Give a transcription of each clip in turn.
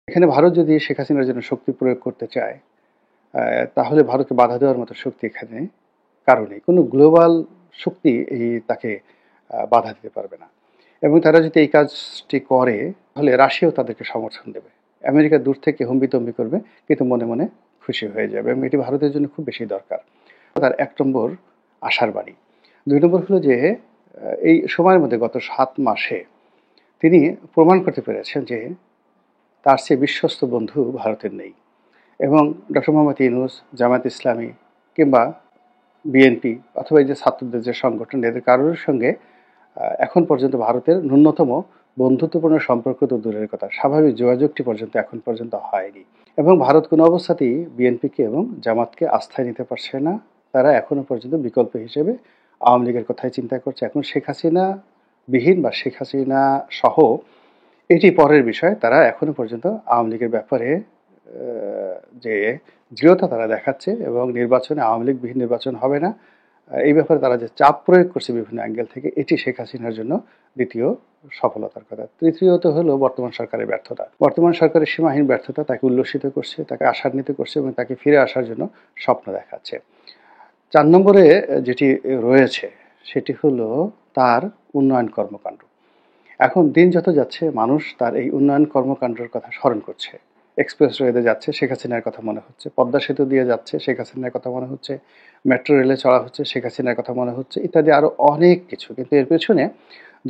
এখানে ভারত যদি শেখ হাসিনার জন্য শক্তি প্রয়োগ করতে চায়, তাহলে ভারতকে বাধা দেওয়ার মতো শক্তি এখানে কারো নেই। কোনো গ্লোবাল শক্তি তাকে বাধা দিতে পারবে না। এবং তারা যদি এই কাজটি করে, তাহলে রাশিয়াও তাদেরকে সমর্থন দেবে। আমেরিকা দূর থেকে হম্বিতম্বি করবে, কিন্তু মনে মনে খুশি হয়ে যাবে, এবং এটি ভারতের জন্য খুব বেশি দরকার। তার ১ নম্বর আশার বাণী। ২ নম্বর হলো যে এই সময়ের মধ্যে গত ৭ মাসে তিনি প্রমাণ করতে পেরেছেন যে তার চেয়ে বিশ্বস্ত বন্ধু ভারতের নেই। এবং ডক্টর মোহাম্মদ ইউনূস, জামায়াত ইসলামী কিংবা বিএনপি অথবা এই যে ছাত্রদের যে সংগঠন, এদের কারোর সঙ্গে এখন পর্যন্ত ভারতের ন্যূনতম বন্ধুত্বপূর্ণ সম্পর্ক তো দূরের কথা, স্বাভাবিক যোগাযোগটি পর্যন্ত এখন পর্যন্ত হয়নি। এবং ভারত কোনো অবস্থাতেই বিএনপিকে এবং জামাতকে আস্থায় নিতে পারছে না। তারা এখনো পর্যন্ত বিকল্প হিসেবে আওয়ামী লীগের কথাই চিন্তা করছে। এখন শেখ হাসিনা বিহীন বা শেখ হাসিনা সহ এটি পরের বিষয়। তারা এখনো পর্যন্ত আওয়ামী লীগের ব্যাপারে যে দৃঢ়তা তারা দেখাচ্ছে, এবং নির্বাচনে আওয়ামী লীগ বিহীন নির্বাচন হবে না, এই ব্যাপারে তারা যে চাপ প্রয়োগ করছে বিভিন্ন অ্যাঙ্গেল থেকে, এটি শেখ হাসিনার জন্য দ্বিতীয় সফলতার কথা। তৃতীয়ত হলো বর্তমান সরকারের ব্যর্থতা। বর্তমান সরকারের সীমাহীন ব্যর্থতা তাকে উল্লসিত করছে, তাকে আশান্বিত করছে এবং তাকে ফিরে আসার জন্য স্বপ্ন দেখাচ্ছে। ৪ নম্বরে যেটি রয়েছে সেটি হলো তার উন্নয়ন কর্মকাণ্ড। এখন দিন যত যাচ্ছে মানুষ তার এই উন্নয়ন কর্মকাণ্ডের কথা স্মরণ করছে। এক্সপ্রেসওয়েতে যাচ্ছে, শেখ হাসিনার কথা মনে হচ্ছে। পদ্মা সেতু দিয়ে যাচ্ছে, শেখ হাসিনার কথা মনে হচ্ছে। মেট্রো রেলে চড়া হচ্ছে, শেখ হাসিনার কথা মনে হচ্ছে, ইত্যাদি আরও অনেক কিছু। কিন্তু এর পেছনে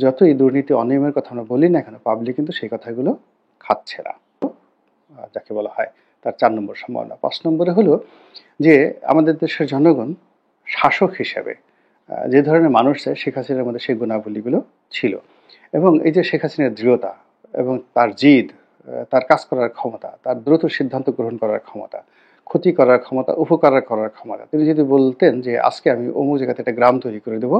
যতই দুর্নীতি অনিয়মের কথা আমরা বলি না কেন, পাবলিক কিন্তু সেই কথাগুলো খাচ্ছে না, যাকে বলা হয় তার ৪ নম্বর সম্ভাবনা। ৫ নম্বরে হলো যে আমাদের দেশের জনগণ শাসক হিসেবে যে ধরনের মানুষ চায়, শেখ হাসিনার মধ্যে সেই গুণাবলীগুলো ছিল। এবং এই যে শেখ হাসিনার দৃঢ়তা এবং তার জিদ, তার কাজ করার ক্ষমতা, তার দ্রুত সিদ্ধান্ত গ্রহণ করার ক্ষমতা, ক্ষতি করার ক্ষমতা, উপকার করার ক্ষমতা। তিনি যদি বলতেন যে আজকে আমি অমুক জায়গাতে একটা গ্রাম তৈরি করে দেবো,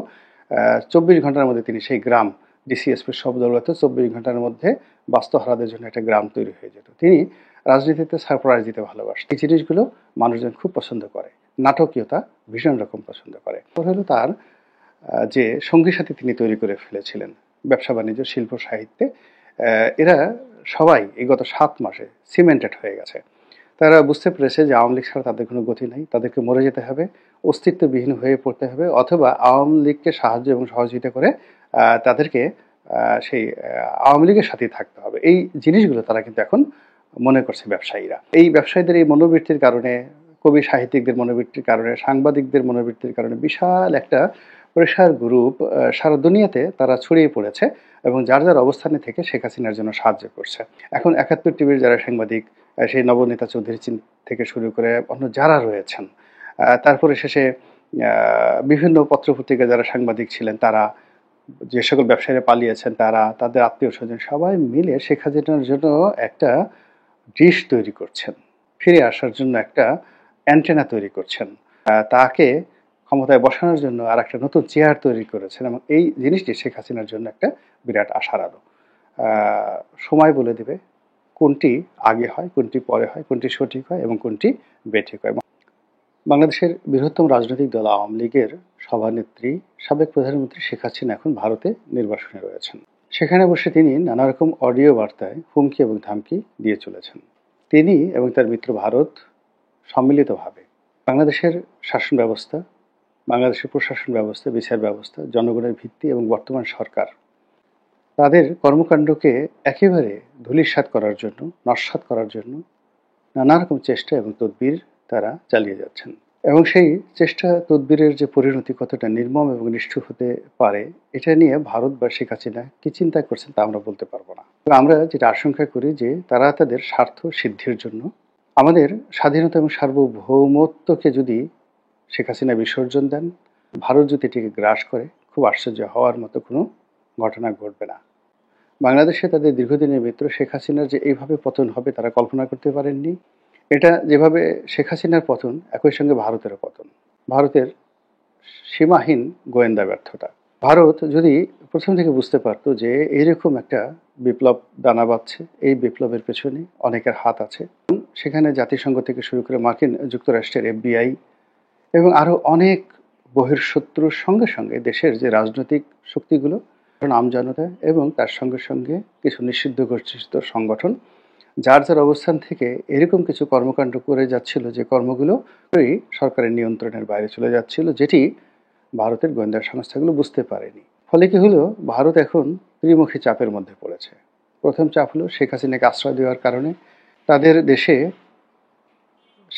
২৪ ঘন্টার মধ্যে তিনি সেই গ্রাম, ডিসিএসপির সব দৌলতে ২৪ ঘন্টার মধ্যে বাস্তুহারাদের জন্য একটা গ্রাম তৈরি হয়ে যেত। তিনি রাজনীতিতে সারপ্রাইজ দিতে ভালোবাসেন। এই জিনিসগুলো মানুষজন খুব পছন্দ করে। নাটকীয়তা ভীষণ রকম পছন্দ করে। হলো তার যে সঙ্গী সাথী তিনি তৈরি করে ফেলেছিলেন ব্যবসা বাণিজ্য, শিল্প, সাহিত্যে, এরা সবাই এই গত ৭ মাসে সিমেন্টেড হয়ে গেছে। তারা বুঝতে পেরেছে যে আওয়ামী লীগ ছাড়া তাদের কোনো গতি নাই, তাদেরকে মরে যেতে হবে, অস্তিত্ববিহীন হয়ে পড়তে হবে, অথবা আওয়ামী লীগকে সাহায্য এবং সহযোগিতা করে তাদেরকে সেই আওয়ামী লীগের সাথেই থাকতে হবে। এই জিনিসগুলো তারা কিন্তু এখন মনে করছে ব্যবসায়ীরা। এই ব্যবসায়ীদের এই মনোবৃত্তির কারণে, কবি সাহিত্যিকদের মনোবৃত্তির কারণে, সাংবাদিকদের মনোবৃত্তির কারণে বিশাল একটা প্রেশার গ্রুপ সারা দুনিয়াতে তারা ছড়িয়ে পড়েছে, এবং যার যার অবস্থানে থেকে শেখ হাসিনার জন্য সাহায্য করছে। এখন ৭১ টিভির যারা সাংবাদিক, সেই নবনেতা চৌধুরী থেকে শুরু করে অন্য যারা রয়েছেন, তারপরে শেষে বিভিন্ন পত্রপত্রিকা যারা সাংবাদিক ছিলেন, তারা, যে সকল ব্যবসায়ীরা পালিয়েছেন তারা, তাদের আত্মীয় স্বজন, সবাই মিলে শেখ হাসিনার জন্য একটা ডিশ তৈরি করছেন, ফিরে আসার জন্য একটা অ্যান্টেনা তৈরি করছেন, তাকে ক্ষমতায় বসানোর জন্য আর একটা নতুন চেয়ার তৈরি করেছেন। এবং এই জিনিসটি শেখ হাসিনার জন্য একটা বিরাট আশার আলো। সময় বলে দেবে কোনটি আগে হয়, কোনটি পরে হয়, কোনটি সঠিক হয় এবং কোনটি বেঠিক হয়। বাংলাদেশের বৃহত্তম রাজনৈতিক দল আওয়ামী লীগের সভানেত্রী, সাবেক প্রধানমন্ত্রী শেখ হাসিনা এখন ভারতে নির্বাসনে রয়েছেন। সেখানে বসে তিনি নানা রকম অডিও বার্তায় হুমকি এবং ধামকি দিয়ে চলেছেন। তিনি এবং তার মিত্র ভারত সম্মিলিতভাবে বাংলাদেশের শাসন ব্যবস্থা, বাংলাদেশের প্রশাসন ব্যবস্থা, বিচার ব্যবস্থা, জনগণের ভিত্তি এবং বর্তমান সরকার, তাদের কর্মকাণ্ডকে একেবারে ধূলিসাৎ করার জন্য, নস্যাৎ করার জন্য নানা রকম চেষ্টা এবং তদবির তারা চালিয়ে যাচ্ছেন। এবং সেই চেষ্টা তদবিরের যে পরিণতি কতটা নির্মম এবং নিষ্ঠুর হতে পারে, এটা নিয়ে ভারত বা শেখ হাসিনা কি চিন্তা করছেন তা আমরা বলতে পারবো না। আমরা যেটা আশঙ্কা করি যে তারা তাদের স্বার্থ সিদ্ধির জন্য আমাদের স্বাধীনতা এবং সার্বভৌমত্বকে যদি শেখ হাসিনা বিসর্জন দেন, ভারত যদি এটিকে গ্রাস করে, খুব আশ্চর্য হওয়ার মতো কোনো ঘটনা ঘটবে না। বাংলাদেশে তাদের দীর্ঘদিনের মিত্র শেখ হাসিনার যে এইভাবে পতন হবে তারা কল্পনা করতে পারেননি। এটা যেভাবে শেখ হাসিনার পতন, একই সঙ্গে ভারতেরও পতন। ভারতের সীমাহীন গোয়েন্দা ব্যর্থতা। ভারত যদি প্রথম থেকে বুঝতে পারতো যে এইরকম একটা বিপ্লব দানা বাঁধছে, এই বিপ্লবের পেছনে অনেকের হাত আছে, সেখানে জাতিসংঘ থেকে শুরু করে মার্কিন যুক্তরাষ্ট্রের FBI এবং আরও অনেক বহিঃশত্রুর সঙ্গে সঙ্গে দেশের যে রাজনৈতিক শক্তিগুলো, আমজনতা এবং তার সঙ্গে সঙ্গে কিছু নিষিদ্ধ ঘোষিত সংগঠন, যার যার অবস্থান থেকে এরকম কিছু কর্মকাণ্ড করে যাচ্ছিল, যে কর্মগুলো সরকারের নিয়ন্ত্রণের বাইরে চলে যাচ্ছিল, যেটি ভারতের গোয়েন্দা সংস্থাগুলো বুঝতে পারেনি। ফলে কি হলো, ভারত এখন ত্রিমুখী চাপের মধ্যে পড়েছে। প্রথম চাপ হলো শেখ হাসিনাকে আশ্রয় দেওয়ার কারণে তাদের দেশে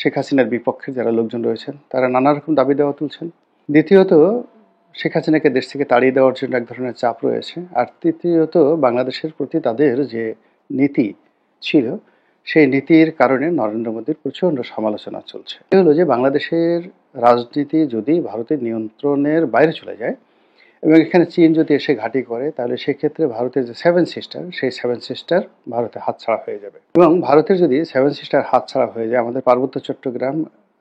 শেখ হাসিনার বিপক্ষে যারা লোকজন রয়েছেন তারা নানা রকম দাবি দেওয়া তুলছেন। দ্বিতীয়ত, শেখ হাসিনাকে দেশ থেকে তাড়িয়ে দেওয়ার জন্য এক ধরনের চাপ রয়েছে। আর তৃতীয়ত, বাংলাদেশের প্রতি তাদের যে নীতি ছিল, সেই নীতির কারণে নরেন্দ্র মোদীর প্রচণ্ড সমালোচনা চলছে। এ হলো যে বাংলাদেশের রাজনীতি যদি ভারতের নিয়ন্ত্রণের বাইরে চলে যায় এবং এখানে চীন যদি এসে ঘাঁটি করে, তাহলে সেক্ষেত্রে ভারতের যে সেভেন সিস্টার, সেই সেভেন সিস্টার ভারতের হাতছাড়া হয়ে যাবে। এবং ভারতের যদি সেভেন সিস্টার হাতছাড়া হয়ে যায়, আমাদের পার্বত্য চট্টগ্রাম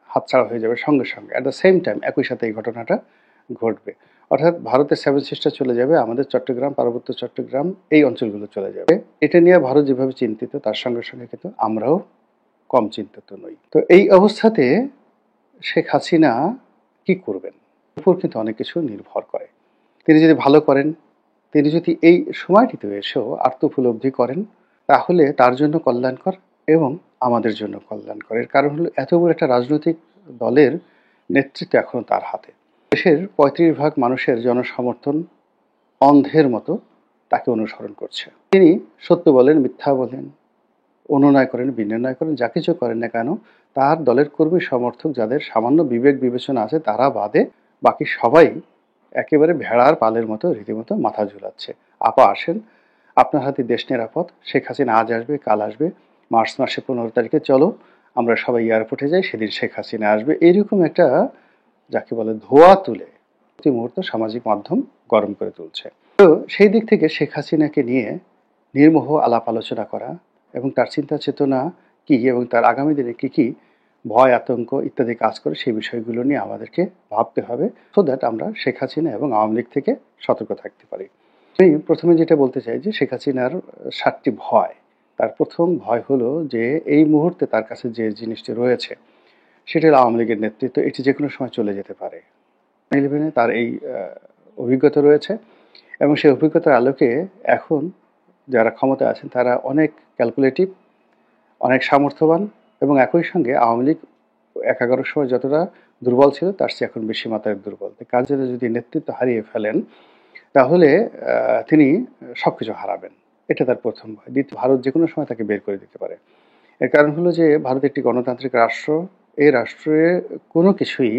হাতছাড়া হয়ে যাবে সঙ্গে সঙ্গে, অ্যাট দ্য সেম টাইম, একই সাথে এই ঘটনাটা ঘটবে। অর্থাৎ ভারতের সেভেন সিস্টার চলে যাবে, আমাদের চট্টগ্রাম, পার্বত্য চট্টগ্রাম, এই অঞ্চলগুলো চলে যাবে। এটা নিয়ে ভারত যেভাবে চিন্তিত, তার সঙ্গে সঙ্গে কিন্তু আমরাও কম চিন্তিত নই। তো এই অবস্থাতে শেখ হাসিনা কি করবেন, উপর কিন্তু অনেক কিছু নির্ভর করে। তিনি যদি ভালো করেন, তিনি যদি এই সময়টিতে এসেও আত্মোপলব্ধি করেন, তাহলে তার জন্য কল্যাণকর এবং আমাদের জন্য কল্যাণকর। এর কারণ হলো, এত বড় একটা রাজনৈতিক দলের নেতৃত্ব এখনো তার হাতে। দেশের ৩৫% মানুষের জনসমর্থন অন্ধের মতো তাকে অনুসরণ করছে। তিনি সত্য বলেন, মিথ্যা বলেন, অনুনয় করেন, বিনিময় করেন, যা কিছু করেন না কেন, তার দলের কর্মী সমর্থক যাদের সামান্য বিবেক বিবেচনা আছে, তারা বাদে বাকি সবাই একেবারে ভেড়ার পালের মতো রীতিমতো মাথা ঝুলাচ্ছে। আপা আসেন, আপনার হাতে দেশ নিরাপদ, শেখ হাসিনা আজ আসবে, কাল আসবে, মার্চ মাসে 15 তারিখে চলো আমরা সবাই এয়ারপোর্টে যাই, সেদিন শেখ হাসিনা আসবে। এইরকম একটা, যাকে বলে, ধোয়া তুলে প্রতি মুহূর্তে সামাজিক মাধ্যম গরম করে তুলছে। তো সেই দিক থেকে শেখ হাসিনাকে নিয়ে নির্মোহ আলাপ আলোচনা করা এবং তার চিন্তা চেতনা কি এবং তার আগামী দিনে কি কি ভয়, আতঙ্ক ইত্যাদি কাজ করে, সেই বিষয়গুলো নিয়ে আমাদেরকে ভাবতে হবে, সো দ্যাট আমরা শেখ হাসিনা এবং আওয়ামী লীগ থেকে সতর্ক থাকতে পারি। আমি প্রথমে যেটা বলতে চাই যে শেখ হাসিনার 7টি ভয়। তার প্রথম ভয় হলো যে এই মুহূর্তে তার কাছে যে জিনিসটি রয়েছে সেটা হলো আওয়ামী লীগের নেতৃত্ব। এটি যে কোনো সময় চলে যেতে পারে। 11 তার এই অভিজ্ঞতা রয়েছে এবং সেই অভিজ্ঞতার আলোকে এখন যারা ক্ষমতায় আছেন তারা অনেক ক্যালকুলেটিভ, অনেক সামর্থ্যবান এবং একই সঙ্গে আওয়ামী লীগ 11 সময় যতটা দুর্বল ছিল, তার চেয়ে এখন বেশি মাত্রায় দুর্বল। কাজে যদি নেতৃত্ব হারিয়ে ফেলেন, তাহলে তিনি সবকিছু হারাবেন। এটা তার প্রথম ভয়। দ্বিতীয়, ভারত যে কোনো সময় তাকে বের করে দিতে পারে। এর কারণ হলো যে ভারত একটি গণতান্ত্রিক রাষ্ট্র। এই রাষ্ট্রে কোনো কিছুই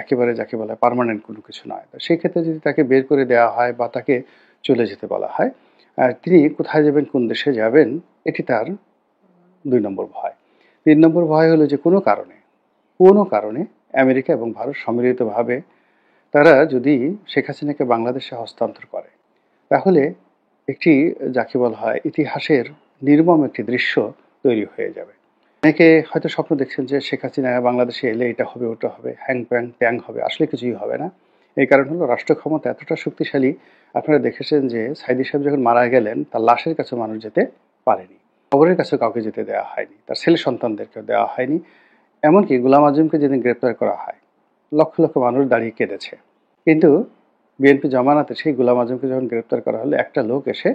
একেবারে, যাকে বলা, পার্মানেন্ট কোনো কিছু নয়। তো সেই ক্ষেত্রে যদি তাকে বের করে দেওয়া হয় বা তাকে চলে যেতে বলা হয়, তিনি কোথায় যাবেন, কোন দেশে যাবেন, এটি তার 2 নম্বর ভয়। 3 নম্বর ভয় হলো যে কোনো কারণে আমেরিকা এবং ভারত সম্মিলিতভাবে তারা যদি শেখ হাসিনাকে বাংলাদেশে হস্তান্তর করে, তাহলে একটি, যাকে বলা হয়, ইতিহাসের নির্মম একটি দৃশ্য তৈরি হয়ে যাবে। অনেকে হয়তো স্বপ্ন দেখছেন যে শেখ হাসিনা বাংলাদেশে এলে এটা হবে, ওটা হবে, হ্যাং প্যাং ট্যাং হবে। আসলে কিছুই হবে না। এই কারণ হলো রাষ্ট্র ক্ষমতা এতটা শক্তিশালী। আপনারা দেখেছেন যে সাইদি সাহেব যখন মারা গেলেন, তার লাশের কাছে মানুষ যেতে পারেনি, খবরের কাছে কাউকে যেতে দেওয়া হয়নি, তার ছেলে সন্তানদেরকেও দেওয়া হয়নি। এমনকি গোলাম আজমকে যেদিন গ্রেপ্তার করা হয়, লক্ষ লক্ষ মানুষ দাঁড়িয়ে কেঁদেছে। কিন্তু বিএনপি জামানাতে সেই গোলাম আজমকে যখন গ্রেপ্তার করা হলো, একটা লোক এসে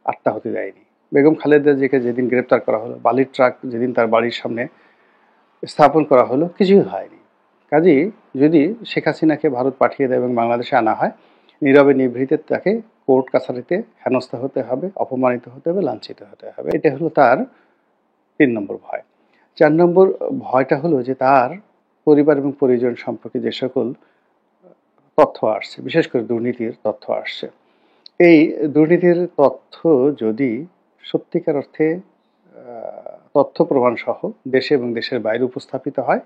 আত্মাহুতি দেয়নি। বেগম খালেদা জিয়াকে যেদিন গ্রেপ্তার করা হলো, বালির ট্রাক যেদিন তার বাড়ির সামনে স্থাপন করা হলো, কিছুই হয়নি। কাজেই যদি শেখ হাসিনাকে ভারত পাঠিয়ে দেয় এবং বাংলাদেশে আনা হয়, নীরবে নিভৃতে তাকে কোর্ট কাছারিতে হেনস্থা হতে হবে, অপমানিত হতে হবে, লাঞ্ছিত হতে হবে। এটা হলো তার 3 নম্বর ভয়। 4 নম্বর ভয়টা হলো যে তার পরিবার এবং পরিজন সম্পর্কে যে সকল তথ্য আসছে, বিশেষ করে দুর্নীতির তথ্য আসছে, এই দুর্নীতির তথ্য যদি সত্যিকার অর্থে তথ্য প্রমাণ সহ দেশে এবং দেশের বাইরে উপস্থাপিত হয়,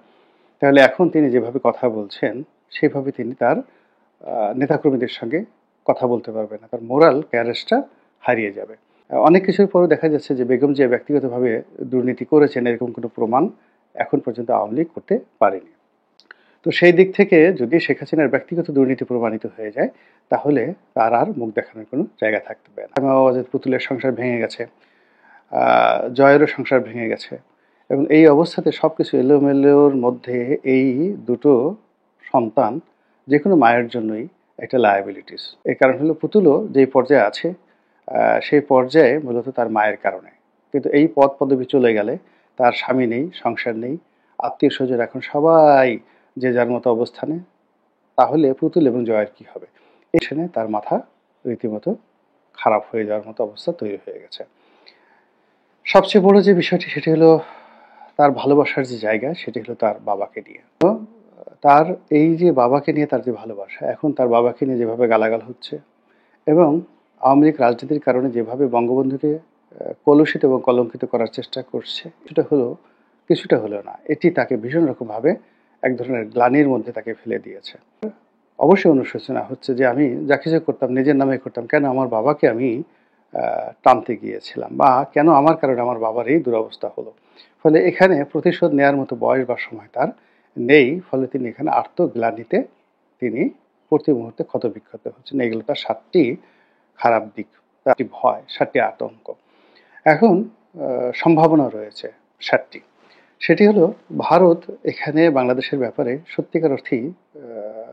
তাহলে এখন তিনি যেভাবে কথা বলছেন সেভাবে তিনি তার নেতাকর্মীদের সঙ্গে কথা বলতে পারবেন না। তার মোরাল ক্যারেজটা হারিয়ে যাবে। অনেক কিছুর পরেও দেখা যাচ্ছে যে বেগম জিয়া ব্যক্তিগতভাবে দুর্নীতি করেছেন, এরকম কোনো প্রমাণ এখন পর্যন্ত আওয়ামী লীগ করতে পারেনি। তো সেই দিক থেকে যদি শেখ হাসিনার ব্যক্তিগত দুর্নীতি প্রমাণিত হয়ে যায়, তাহলে তার আর মুখ দেখানোর কোনো জায়গা থাকবে না। আওয়াজের পুতুলের সংসার ভেঙে গেছে, জয়েরও সংসার ভেঙে গেছে এবং এই অবস্থাতে সবকিছু এলোমেলোর মধ্যে এই দুটো সন্তান যে কোনো মায়ের জন্যই একটা লায়াবিলিটিস। এই কারণ হলো পুতুলও যেই পর্যায়ে আছে, সেই পর্যায়ে মূলত তার মায়ের কারণে। কিন্তু এই পদ পদবি চলে গেলে তার স্বামী নেই, সংসার নেই, আত্মীয় স্বজন এখন সবাই যে যার মতো অবস্থানে, তাহলে পুতুল এবং জয়ের কি হবে? এখানে তার মাথা রীতিমতো খারাপ হয়ে যাওয়ার মতো অবস্থা তৈরি হয়ে গেছে। সবচেয়ে বড় যে বিষয়টি সেটি হলো তার ভালোবাসার যে জায়গা সেটি হলো তার বাবাকে নিয়ে। তো তার এই যে বাবাকে নিয়ে তার যে ভালোবাসা, এখন তার বাবাকে নিয়ে যেভাবে গালাগাল হচ্ছে এবং আওয়ামী লীগ রাজনীতির কারণে যেভাবে বঙ্গবন্ধুকে কলুষিত এবং কলঙ্কিত করার চেষ্টা করছে, কিছুটা হলেও না, এটি তাকে ভীষণ রকমভাবে এক ধরনের গ্লানির মধ্যে তাকে ফেলে দিয়েছে। অবশ্যই অনুশোচনা হচ্ছে যে আমি যা কিছু করতাম নিজের নামে করতাম, কেন আমার বাবাকে আমি টানতে গিয়েছিলাম, বা কেন আমার কারণে আমার বাবার এই দুরবস্থা হলো। ফলে এখানে প্রতিশোধ নেওয়ার মতো বয়স বা সময় তার নেই। ফলে তিনি এখানে আত্মগ্লানিতে তিনি প্রতি মুহূর্তে ক্ষতবিক্ষত হচ্ছেন। এগুলো তার ৭টি খারাপ দিক, 7টি ভয়, 7টি আতঙ্ক। এখন সম্ভাবনা রয়েছে 7টি। সেটি হলো ভারত এখানে বাংলাদেশের ব্যাপারে সত্যিকার অর্থেই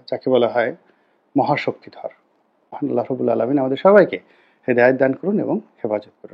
যাকে বলা হয় মহাশক্তিধর। আল্লাহ রাব্বুল আলামিন আমাদের সবাইকে হেদায়েত দান করুন এবং হেফাজত করুন।